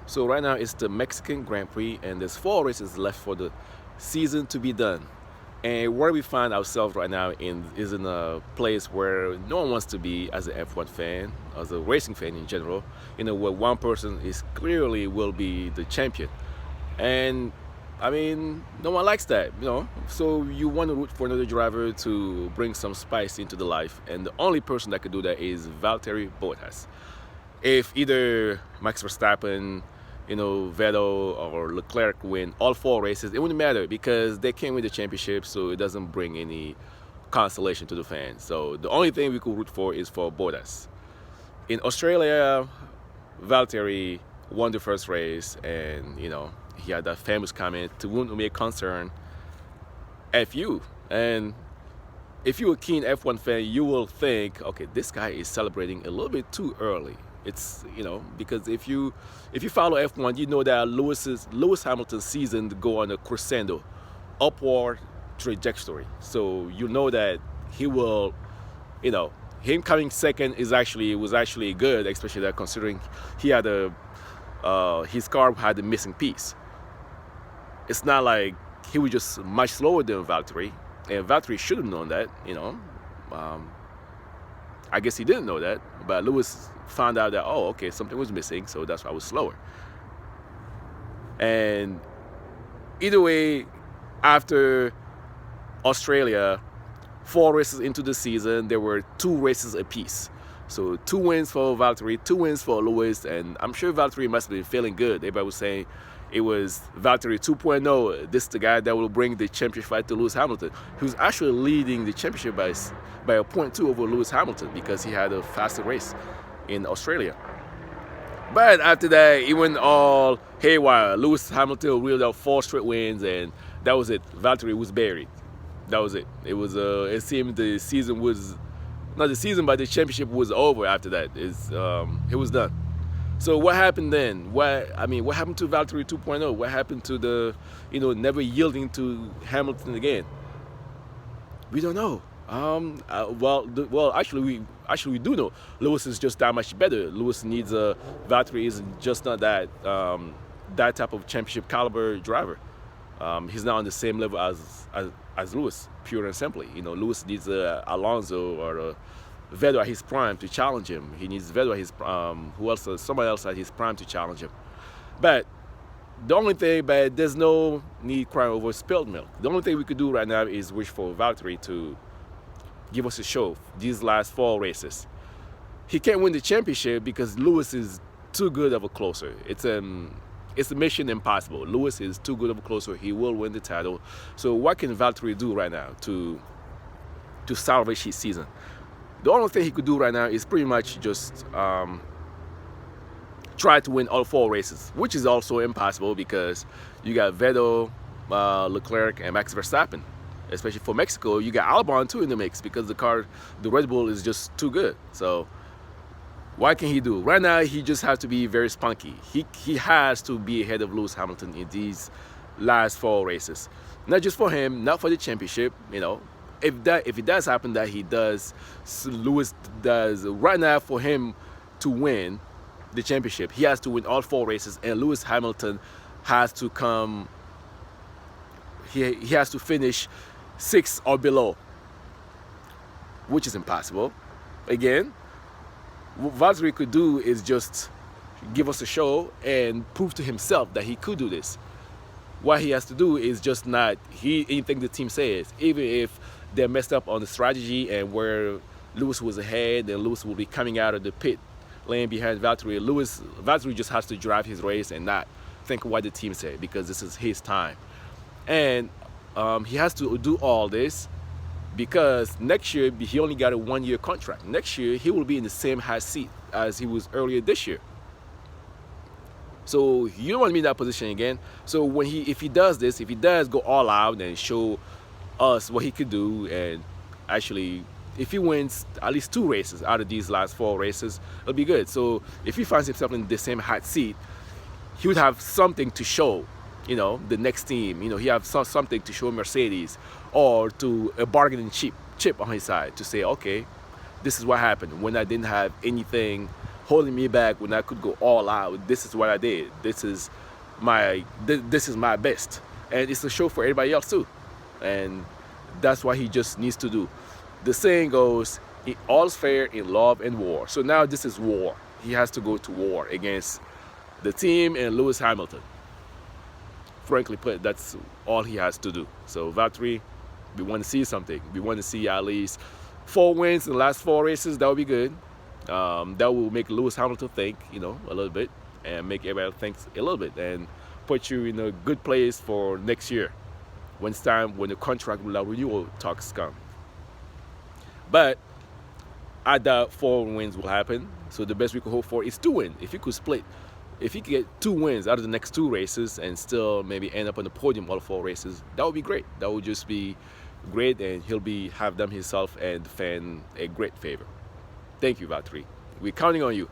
So right now it's the Mexican Grand Prix, and there's 4 races left for the season to be done. And where we find ourselves right now is in a place where no one wants to be as an F1 fan, as a racing fan in general. Where one person is clearly will be the champion, and I mean, no one likes that. So you want to root for another driver to bring some spice into the life, and the only person that could do that is Valtteri Bottas. If either Max Verstappen, Vettel or Leclerc win all 4 races, it wouldn't matter because they can't win the championship, so it doesn't bring any consolation to the fans. So the only thing we could root for is for Bottas. In Australia, Valtteri won the first race, and he had that famous comment: "To whom may concern, F you." And if you're a keen F1 fan, you will think, okay, this guy is celebrating a little bit too early. It's because if you follow F1, you know that Lewis Hamilton's season go on a crescendo, upward trajectory. So you know that he will, him coming second was actually good, especially that considering he had his car had a missing piece. It's not like he was just much slower than Valtteri, and Valtteri should have known that. I guess he didn't know that, but Lewis found out that, oh, okay, something was missing, so that's why I was slower. And either way, after Australia, 4 races into the season, there were 2 races apiece. So 2 wins for Valtteri, 2 wins for Lewis, and I'm sure Valtteri must have been feeling good. Everybody was saying it was Valtteri 2.0. This is the guy that will bring the championship fight to Lewis Hamilton. He was actually leading the championship by a 0.2 over Lewis Hamilton because he had a faster race in Australia. But after that, it went all haywire. Lewis Hamilton reeled out 4 straight wins, and that was it. Valtteri was buried. That was it. It seemed the season was not the season, but the championship was over after that. It was done. So what happened then? What happened to Valtteri 2.0? What happened to the, never yielding to Hamilton again? We don't know. Actually, we do know. Lewis is just that much better. Lewis needs Valtteri is just not that type of championship caliber driver. He's not on the same level as Lewis, pure and simply. Lewis needs Alonso or Vettel at his prime to challenge him. He needs Vettel at his somebody else at his prime to challenge him. But there's no need crying over spilled milk. The only thing we could do right now is wish for Valtteri to give us a show these last 4 races. He can't win the championship because Lewis is too good of a closer. It's a mission impossible. Lewis is too good of a closer. He will win the title. So what can Valtteri do right now to salvage his season? The only thing he could do right now is pretty much just try to win all 4 races, which is also impossible because you got Vettel, Leclerc, and Max Verstappen. Especially for Mexico, you got Albon too in the mix because the Red Bull is just too good. So what can he do? Right now, he just has to be very spunky. He has to be ahead of Lewis Hamilton in these last 4 races. Not just for him, not for the championship, If it does happen that Lewis does right now, for him to win the championship, he has to win all 4 races, and Lewis Hamilton has to come. He has to finish 6th or below, which is impossible. Again, what Valtteri could do is just give us a show and prove to himself that he could do this. What he has to do is just not anything the team says, even if they're messed up on the strategy and where Lewis was ahead, and Lewis will be coming out of the pit lane behind Valtteri. Valtteri just has to drive his race and not think what the team said because this is his time. And he has to do all this because next year he only got a 1-year contract. Next year he will be in the same hot seat as he was earlier this year. So you don't want to be in that position again. So if he does this, if he does go all out and show us what he could do, and actually if he wins at least 2 races out of these last 4 races, it'll be good. So if he finds himself in the same hot seat, he would have something to show, the next team. He have something to show Mercedes or to a bargaining chip on his side to say, okay, this is what happened when I didn't have anything holding me back when I could go all out. This is what I did. This is my best, and it's a show for everybody else too. And that's what he just needs to do. The saying goes, all's fair in love and war. So now this is war. He has to go to war against the team and Lewis Hamilton. Frankly put, that's all he has to do. So Valtteri, we want to see something. We want to see at least 4 wins in the last 4 races. That would be good. That will make Lewis Hamilton think, a little bit, and make everybody think a little bit, and put you in a good place for next year when it's time, when the contract renewal talks come. But I doubt 4 wins will happen. So the best we could hope for is 2 wins. If he could split, if he could get 2 wins out of the next 2 races and still maybe end up on the podium all 4 races, that would be great. That would just be great, and he'll have done himself and the fan a great favor. Thank you, Valtteri. We're counting on you.